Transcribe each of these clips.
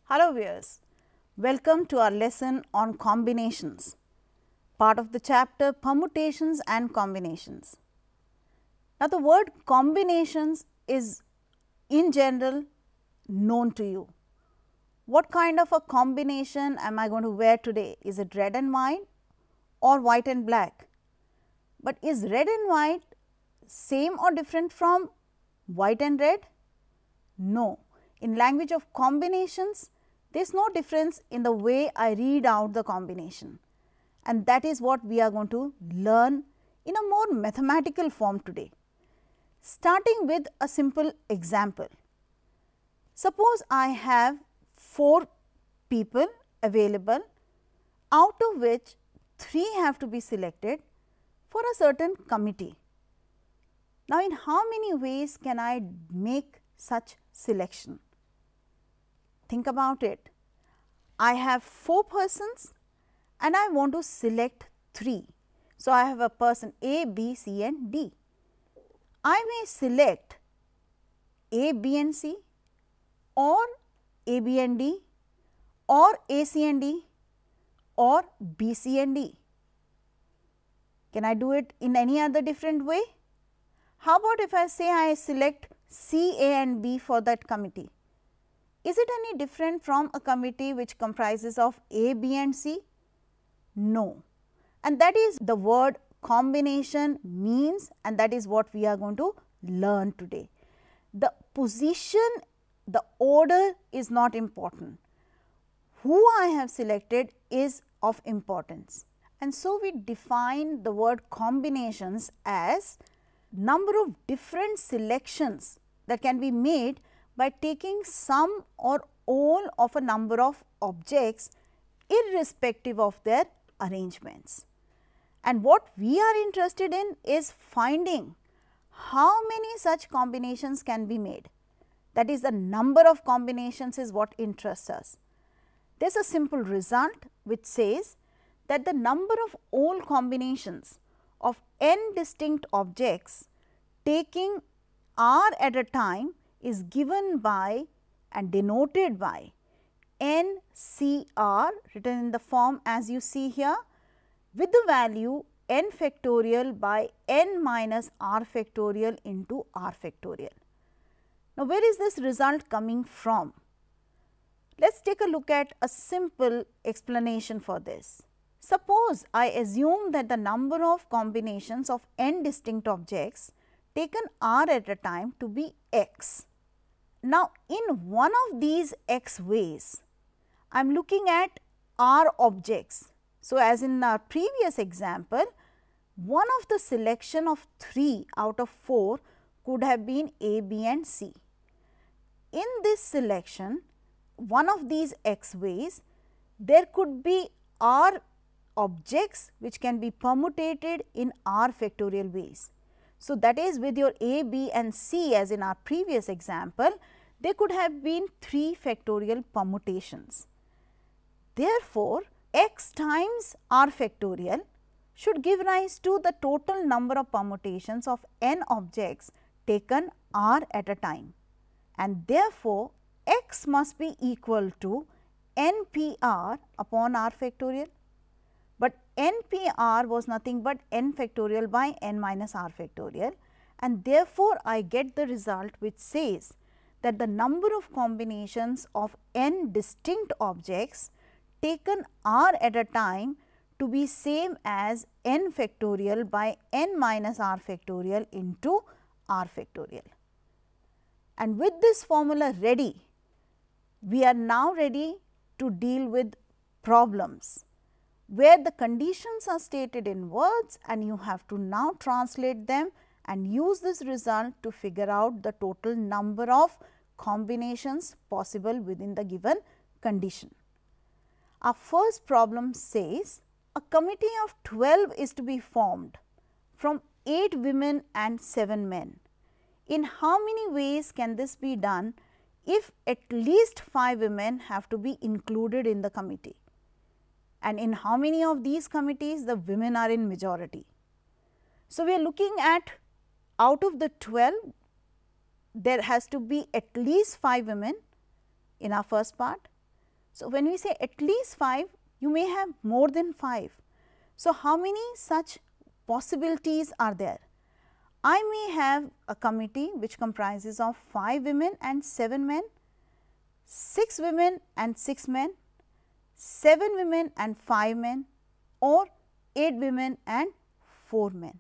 Hello viewers, welcome to our lesson on combinations, part of the chapter permutations and combinations. Now, the word combinations is in general known to you. What kind of a combination am I going to wear today? Is it red and white or white and black? But is red and white same or different from white and red? No. In language of combinations, there is no difference in the way I read out the combination, and that is what we are going to learn in a more mathematical form today. Starting with a simple example. Suppose I have 4 people available, out of which 3 have to be selected for a certain committee. Now, in how many ways can I make such selection? Think about it. I have 4 persons and I want to select 3. So, I have a person A, B, C and D. I may select A, B and C or A, B and D or A, C and D or B, C and D. Can I do it in any other different way? How about if I say I select C, A and B for that committee? Is it any different from a committee which comprises of A, B and C? No. And that is the word combination means, and that is what we are going to learn today. The position, the order is not important. Who I have selected is of importance. And so, we define the word combinations as number of different selections that can be made by taking some or all of a number of objects irrespective of their arrangements. And what we are interested in is finding how many such combinations can be made. That is, the number of combinations is what interests us. There is a simple result which says that the number of all combinations of n distinct objects taking r at a time is given by and denoted by n c r, written in the form as you see here, with the value n factorial by n minus r factorial into r factorial. Now, where is this result coming from? Let us take a look at a simple explanation for this. Suppose I assume that the number of combinations of n distinct objects taken r at a time to be x. Now, in one of these x ways, I am looking at r objects. So, as in our previous example, one of the selection of 3 out of 4 could have been A, B and C. In this selection, one of these x ways, there could be r objects which can be permutated in r factorial ways. So, that is, with your A, B and C, as in our previous example, there could have been 3 factorial permutations. Therefore, x times r factorial should give rise to the total number of permutations of n objects taken r at a time, and therefore, x must be equal to n p r upon r factorial. But n p r was nothing but n factorial by n minus r factorial, and therefore, I get the result which says that the number of combinations of n distinct objects taken r at a time to be same as n factorial by n minus r factorial into r factorial. And with this formula ready, we are now ready to deal with problems where the conditions are stated in words and you have to now translate them and use this result to figure out the total number of combinations possible within the given condition. Our first problem says a committee of 12 is to be formed from 8 women and 7 men. In how many ways can this be done if at least 5 women have to be included in the committee? and in how many of these committees the women are in majority. So, we are looking at out of the 12, there has to be at least 5 women in our first part. So, when we say at least 5, you may have more than 5. So, how many such possibilities are there? I may have a committee which comprises of 5 women and 7 men, 6 women and 6 men, 7 women and 5 men, or 8 women and 4 men.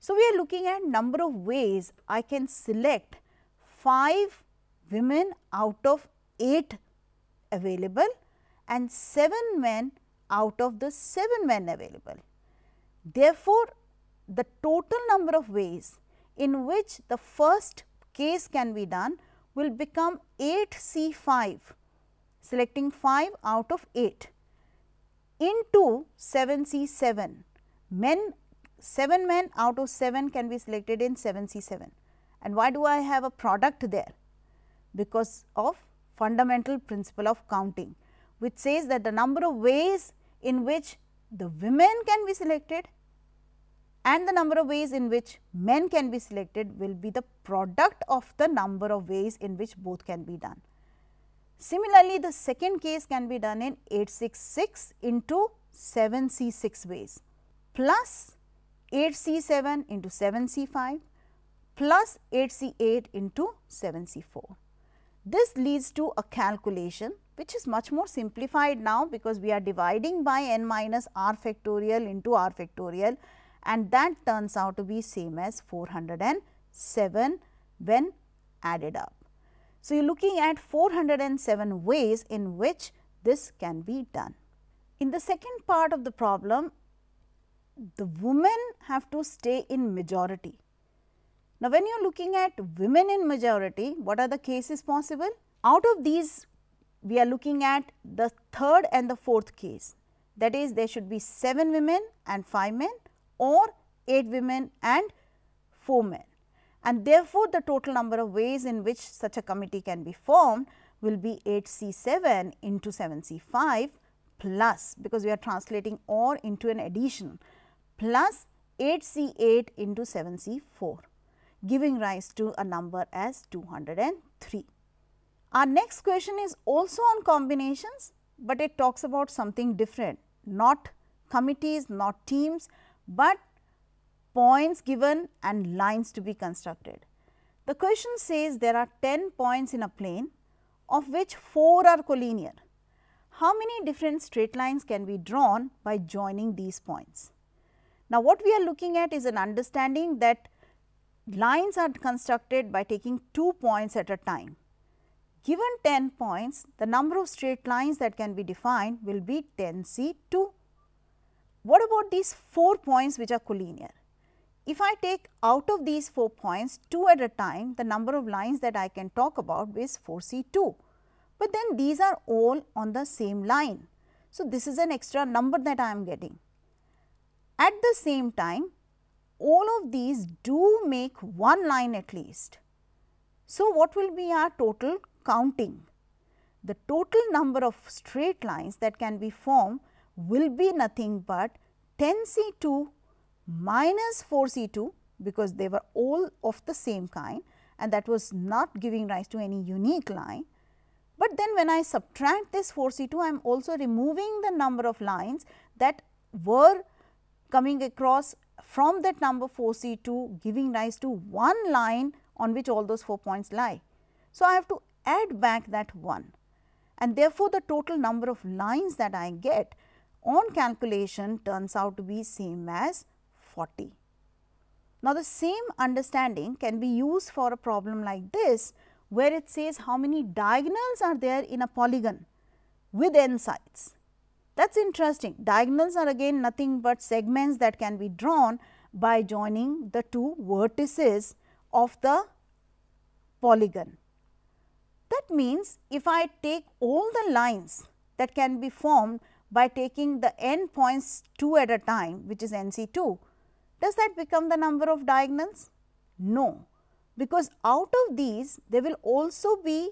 So, we are looking at number of ways I can select 5 women out of 8 available and 7 men out of the 7 men available. Therefore, the total number of ways in which the first case can be done will become 8C5, selecting 5 out of 8 into 7C7. 7 men out of 7 can be selected in 7C7. And why do I have a product there? Because of fundamental principle of counting, which says that the number of ways in which the women can be selected and the number of ways in which men can be selected will be the product of the number of ways in which both can be done. Similarly, the second case can be done in 8C6 into 7C6 ways plus 8C7 into 7C5 plus 8C8 into 7C4. This leads to a calculation which is much more simplified now, because we are dividing by n minus r factorial into r factorial, and that turns out to be same as 407 when added up. So, you are looking at 407 ways in which this can be done. In the second part of the problem, the women have to stay in majority. Now, when you are looking at women in majority, what are the cases possible? Out of these, we are looking at the third and the fourth case, that is, there should be 7 women and 5 men or 8 women and 4 men, and therefore, the total number of ways in which such a committee can be formed will be 8C7 into 7C5 plus, because we are translating OR into an addition, plus 8C8 into 7C4, giving rise to a number as 203. Our next question is also on combinations, but it talks about something different, not committees, not teams, but points given and lines to be constructed. The question says there are 10 points in a plane, of which 4 are collinear. How many different straight lines can be drawn by joining these points? Now, what we are looking at is an understanding that lines are constructed by taking 2 points at a time. Given 10 points, the number of straight lines that can be defined will be 10C2. What about these 4 points which are collinear? If I take out of these 4 points 2 at a time, the number of lines that I can talk about is 4C2, but then these are all on the same line. So, this is an extra number that I am getting. At the same time, all of these do make one line at least. So, what will be our total counting? The total number of straight lines that can be formed will be nothing but 10C2 minus 4C2, because they were all of the same kind and that was not giving rise to any unique line. But then when I subtract this 4C2, I am also removing the number of lines that were coming across from that number 4C2, giving rise to one line on which all those 4 points lie. So, I have to add back that 1, and therefore, the total number of lines that I get on calculation turns out to be same as 40. Now, the same understanding can be used for a problem like this, where it says how many diagonals are there in a polygon with n sides. That is interesting. Diagonals are again nothing but segments that can be drawn by joining the 2 vertices of the polygon. That means, if I take all the lines that can be formed by taking the n points 2 at a time, which is NC2, does that become the number of diagonals? No, because out of these there will also be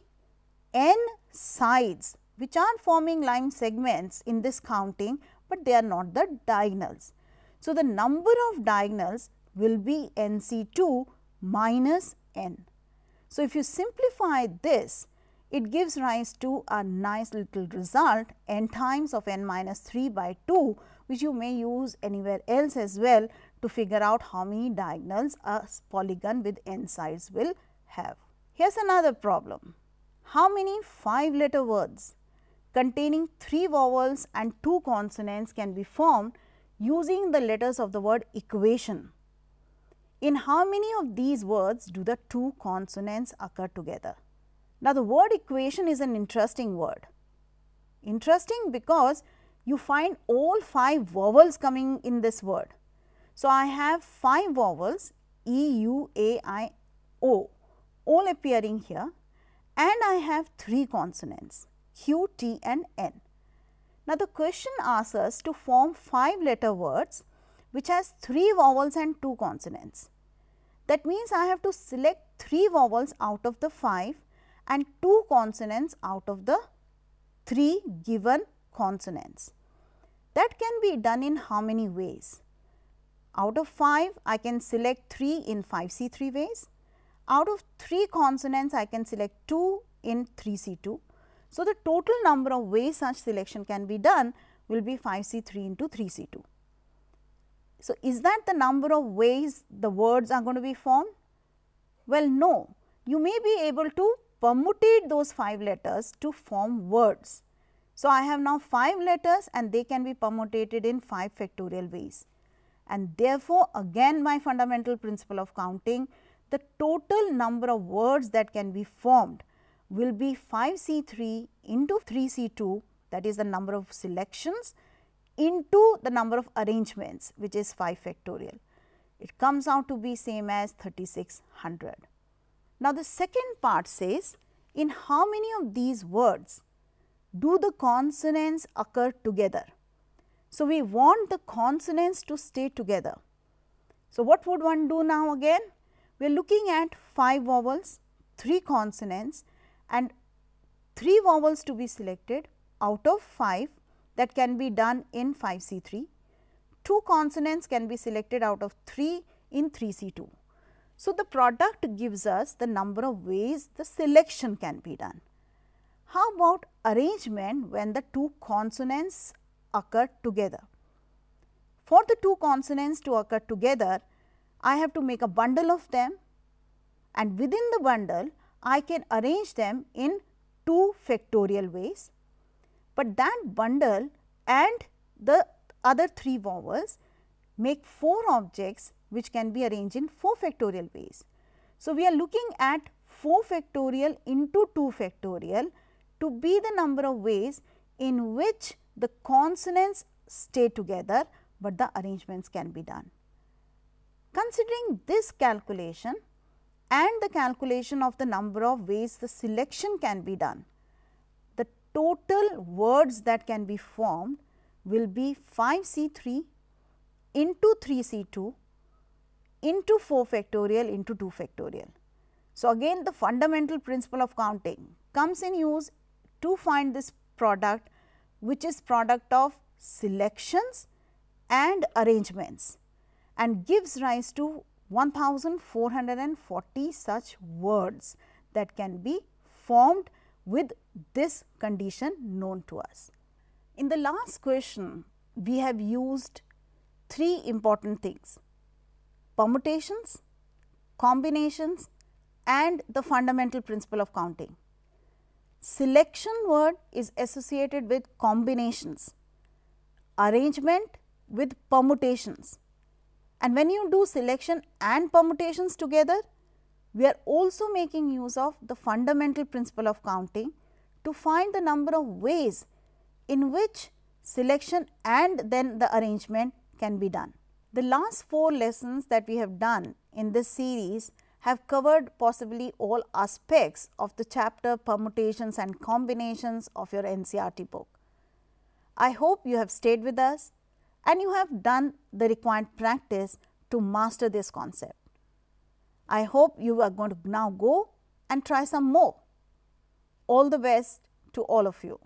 n sides which are forming line segments in this counting, but they are not the diagonals. So, the number of diagonals will be NC2 minus n. So, if you simplify this, it gives rise to a nice little result n times of n minus 3 by 2, which you may use anywhere else as well to figure out how many diagonals a polygon with n sides will have. Here is another problem. How many 5-letter words containing 3 vowels and 2 consonants can be formed using the letters of the word equation? In how many of these words do the 2 consonants occur together? Now, the word equation is an interesting word. Interesting because you find all 5 vowels coming in this word. So, I have 5 vowels E, U, A, I, O all appearing here, and I have 3 consonants Q, T and N. Now, the question asks us to form 5-letter words which has 3 vowels and 2 consonants. That means, I have to select 3 vowels out of the 5 and 2 consonants out of the 3 given consonants. That can be done in how many ways? Out of 5, I can select 3 in 5C3 ways. Out of 3 consonants, I can select 2 in 3C2. So, the total number of ways such selection can be done will be 5C3 into 3C2. So, is that the number of ways the words are going to be formed? Well, no. You may be able to permutate those 5 letters to form words. So, I have now 5 letters and they can be permutated in 5 factorial ways. And therefore, again my fundamental principle of counting, the total number of words that can be formed will be 5C3 into 3C2, that is the number of selections, into the number of arrangements, which is 5 factorial. It comes out to be same as 3600. Now, the second part says, in how many of these words do the consonants occur together? So, we want the consonants to stay together. So, what would one do now again? We are looking at 5 vowels, 3 consonants and 3 vowels to be selected out of 5, that can be done in 5C3. 2 consonants can be selected out of 3 in 3C2. So, the product gives us the number of ways the selection can be done. How about arrangement when the 2 consonants occur together? For the 2 consonants to occur together, I have to make a bundle of them, and within the bundle I can arrange them in 2 factorial ways, but that bundle and the other 3 vowels make 4 objects which can be arranged in 4 factorial ways. So, we are looking at 4 factorial into 2 factorial to be the number of ways in which the consonants stay together, but the arrangements can be done. Considering this calculation and the calculation of the number of ways the selection can be done, the total words that can be formed will be 5C3 into 3C2 into 4 factorial into 2 factorial. So, again the fundamental principle of counting comes in use to find this product, which is product of selections and arrangements, and gives rise to 1440 such words that can be formed with this condition known to us. In the last question, we have used 3 important things: permutations, combinations and the fundamental principle of counting. Selection word is associated with combinations, arrangement with permutations, and when you do selection and permutations together, we are also making use of the fundamental principle of counting to find the number of ways in which selection and then the arrangement can be done. The last 4 lessons that we have done in this series have covered possibly all aspects of the chapter permutations and combinations of your NCERT book. I hope you have stayed with us and you have done the required practice to master this concept. I hope you are going to now go and try some more. All the best to all of you.